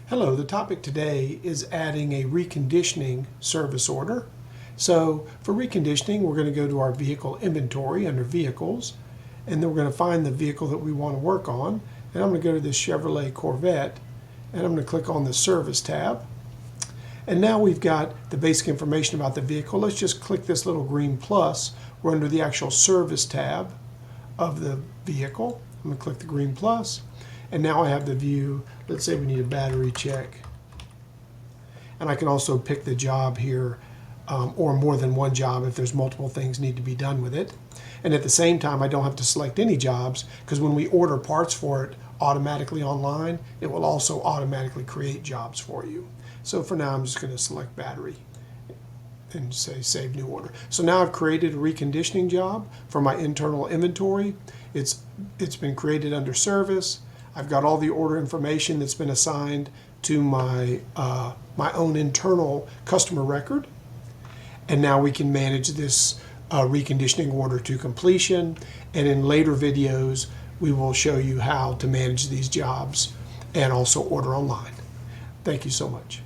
Hello, the topic today is adding a reconditioning service order. So for reconditioning, we're going to go to our vehicle inventory under vehicles, and then we're going to find the vehicle that we want to work on. And I'm going to go to this Chevrolet Corvette, and I'm going to click on the service tab. And now we've got the basic information about the vehicle. Let's just click this little green plus. We're under the actual service tab of the vehicle. I'm going to click the green plus. And now I have the view. Let's say we need a battery check. And I can also pick the job here, or more than one job if there's multiple things need to be done with it. And at the same time, I don't have to select any jobs, because when we order parts for it automatically online, it will also automatically create jobs for you. So for now, I'm just going to select battery and say save new order. So now I've created a reconditioning job for my internal inventory. It's been created under service. I've got all the order information that's been assigned to my my own internal customer record, and now we can manage this reconditioning order to completion. And in later videos, we will show you how to manage these jobs and also order online. Thank you so much.